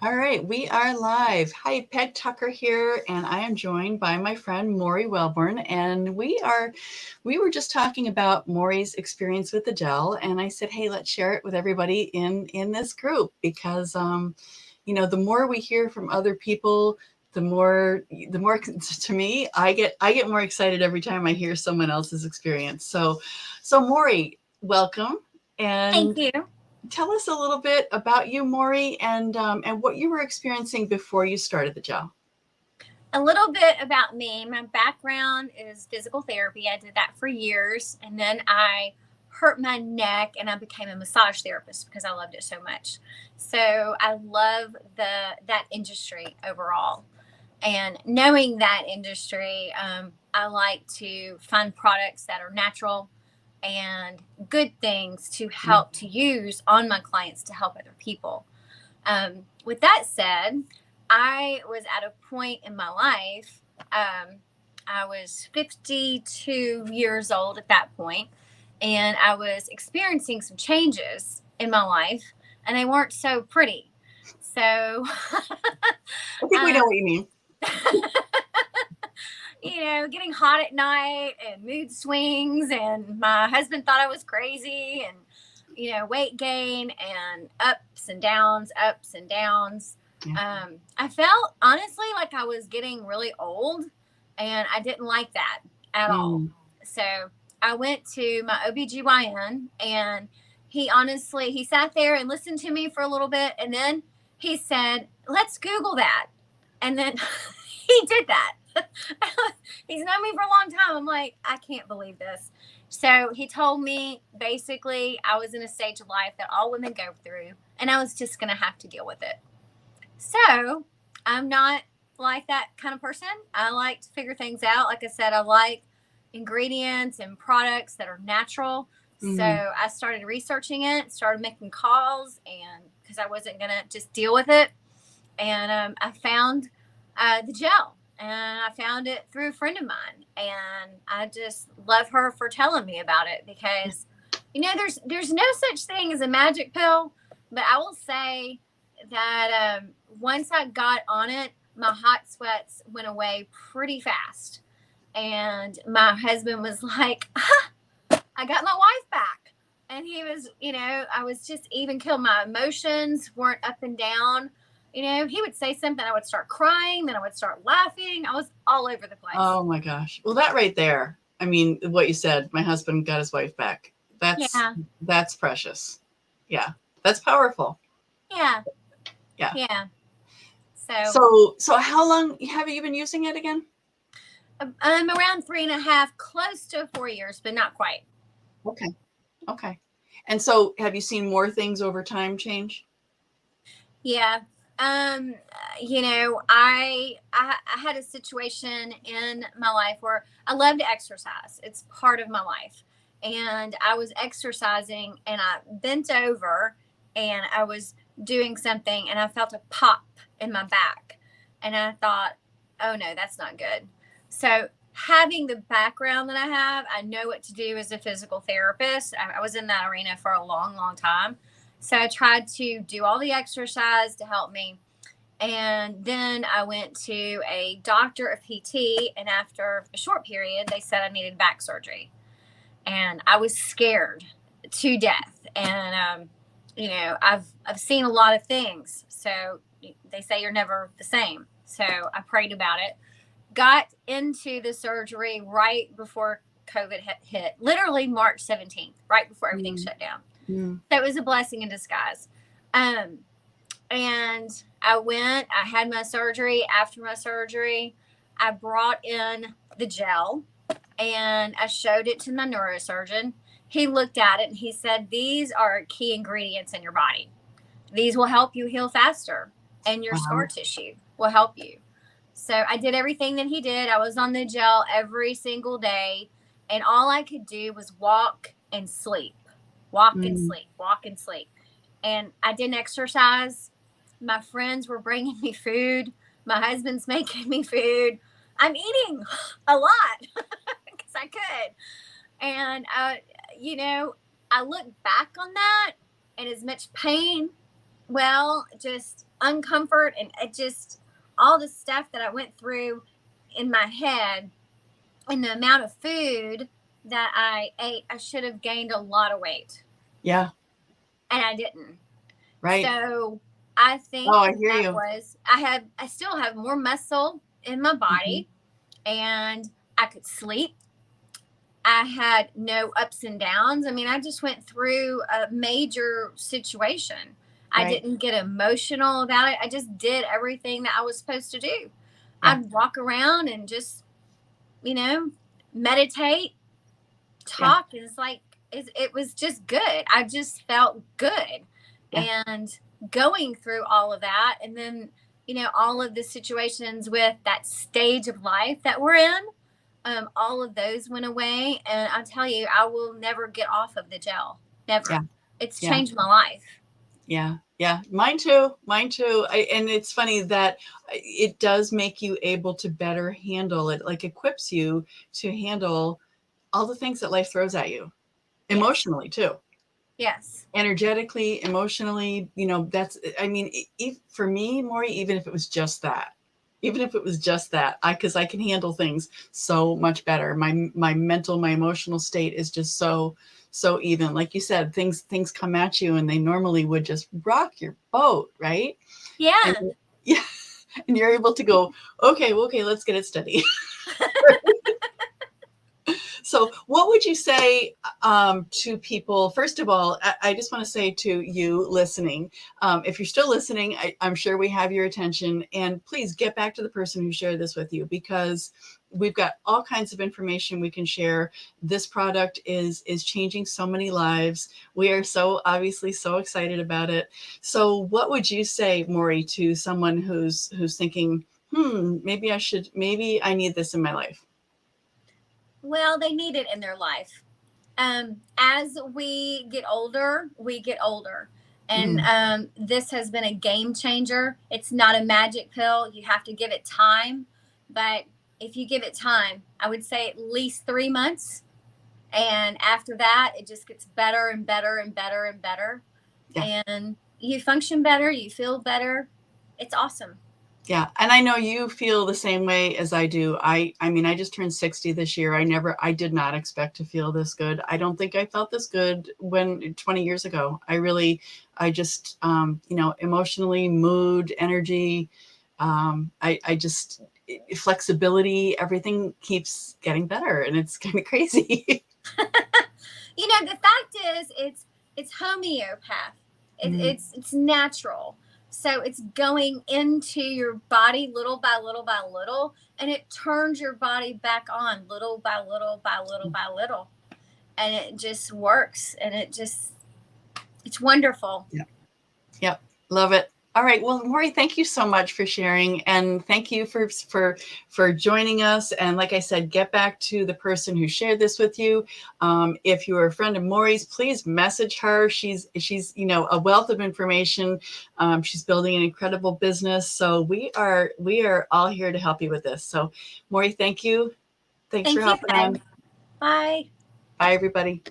All right, we are live. Hi, Peg Tucker here, and I am joined by my friend Mori Wellborn, and we were just talking about Mori's experience with the gel, and I said, hey, let's share it with everybody in this group because the more we hear from other people, the more to me I get more excited every time I hear someone else's experience. So Mori, welcome. Thank And you. tell us a little bit about you, Maury, and what you were experiencing before you started the gel. A little bit about me. My background is physical therapy. I did that for years, and then I hurt my neck and I became a massage therapist because I loved it so much. So I love that industry overall. And knowing that industry, I like to find products that are natural and good things to help to use on my clients to help other people. With that said, I was at a point in my life. I was 52 years old at that point, and I was experiencing some changes in my life, and they weren't so pretty. So, I think we know um, what you mean. getting hot at night and mood swings, and my husband thought I was crazy, and weight gain and ups and downs, ups and downs. Yeah. I felt honestly like I was getting really old, and I didn't like that at all. Mm. So I went to my OBGYN, and he sat there and listened to me for a little bit, and then he said, let's Google that. And then he did that. He's known me for a long time. I'm like, I can't believe this. So he told me basically I was in a stage of life that all women go through, and I was just going to have to deal with it. So I'm not like that kind of person. I like to figure things out. Like I said, I like ingredients and products that are natural. So Mm. I started researching it, started making calls, and because I wasn't going to just deal with it. And I found the gel, and I found it through a friend of mine, and I just love her for telling me about it because there's no such thing as a magic pill, but I will say that once I got on it, my hot sweats went away pretty fast, and my husband was like, I got my wife back. And he was, I was just even killed. My emotions weren't up and down. He would say something, I would start crying, then I would start laughing. I was all over the place. Oh my gosh. Well, that right there. I mean, what you said, my husband got his wife back. That's Yeah. that's precious. Yeah. That's powerful. Yeah. Yeah. Yeah. So So how long have you been using it again? I'm around 3.5, close to 4 years, but not quite. Okay. Okay. And so have you seen more things over time change? Yeah. Um, I had a situation in my life where I love to exercise. It's part of my life. And I was exercising, and I bent over, and I was doing something, and I felt a pop in my back. And I thought, oh no, that's not good. So having the background that I have, I know what to do as a physical therapist. I was in that arena for a long, long time. So I tried to do all the exercise to help me. And then I went to a doctor of PT, and after a short period, they said I needed back surgery. And I was scared to death. And I've seen a lot of things. So they say you're never the same. So I prayed about it. Got into the surgery right before COVID hit, literally March 17th, right before everything Mm. shut down. Mm. So it was a blessing in disguise. Um, and I went, I had my surgery. After my surgery, I brought in the gel, and I showed it to my neurosurgeon. He looked at it and he said, these are key ingredients in your body. These will help you heal faster, and your scar Wow. tissue will help you. So I did everything that he did. I was on the gel every single day, and all I could do was walk and sleep, walk and Mm. sleep, walk and sleep. And I didn't exercise. My friends were bringing me food. My husband's making me food. I'm eating a lot because I could. And, you know, I look back on that, and as much pain Well, just uncomfort and it just all the stuff that I went through in my head and the amount of food that I ate, I should have gained a lot of weight Yeah. and I didn't. Right. So I Oh, think I that hear that you. was, I still have more muscle in my Mhm. body and I could sleep. I had no ups and downs. I mean, I just went through a major situation. I Right. didn't get emotional about it. I just did everything that I was supposed to do. Yeah. I'd walk around and just, you know, meditate, Yeah. talk. And it's like, it was just good. I just felt good. Yeah. And going through all of that, and then, all of the situations with that stage of life that we're in, all of those went away. And I tell you, I will never get off of the gel. Yeah. Never. It's Yeah. changed my life. Yeah. Yeah. Mine too. Mine too. And it's funny that it does make you able to better handle it, like equips you to handle all the things that life throws at you Yes. emotionally too. Yes. Energetically, emotionally, that's, I mean, for me, Maury, even if it was just that, because I can handle things so much better. My mental, my emotional state is just so even. Like you said, things come at you and they normally would just rock your boat, right? And Yeah. yeah, and you're able to go, okay, well, okay, let's get it steady. So, what would you say to people? First of all, I just want to say to you listening, if you're still listening, I'm sure we have your attention. And please get back to the person who shared this with you, because we've got all kinds of information we can share. This product is changing so many lives. We are so obviously so excited about it. So, what would you say, Maury, to someone who's thinking, maybe I need this in my life? Well, they need it in their life. As we get older, we get older. And Mhm. this has been a game changer. It's not a magic pill. You have to give it time. But if you give it time, I would say at least 3 months. And after that, it just gets better and better and better and better. Yeah. And you function better, you feel better. It's awesome. Yeah, and I know you feel the same way as I do. I mean, I just turned 60 this year. I did not expect to feel this good. I don't think I felt this good when 20 years ago. I just emotionally, mood, energy, I just flexibility, everything keeps getting better and it's kind of crazy. The fact is, it's homeopath. Mm, It's natural. So it's going into your body little by little by little, and it turns your body back on little by little by little by little, and it just works. And it's wonderful. yeah. Yep, love it. All right. Well, Maury, thank you so much for sharing, and thank you for joining us. And like I said, get back to the person who shared this with you. If you are a friend of Maury's, please message her. She's a wealth of information. She's building an incredible business. So we are all here to help you with this. So, Maury, thank you. Thanks for Thank you, hopping on. Peg. Bye. Bye, everybody.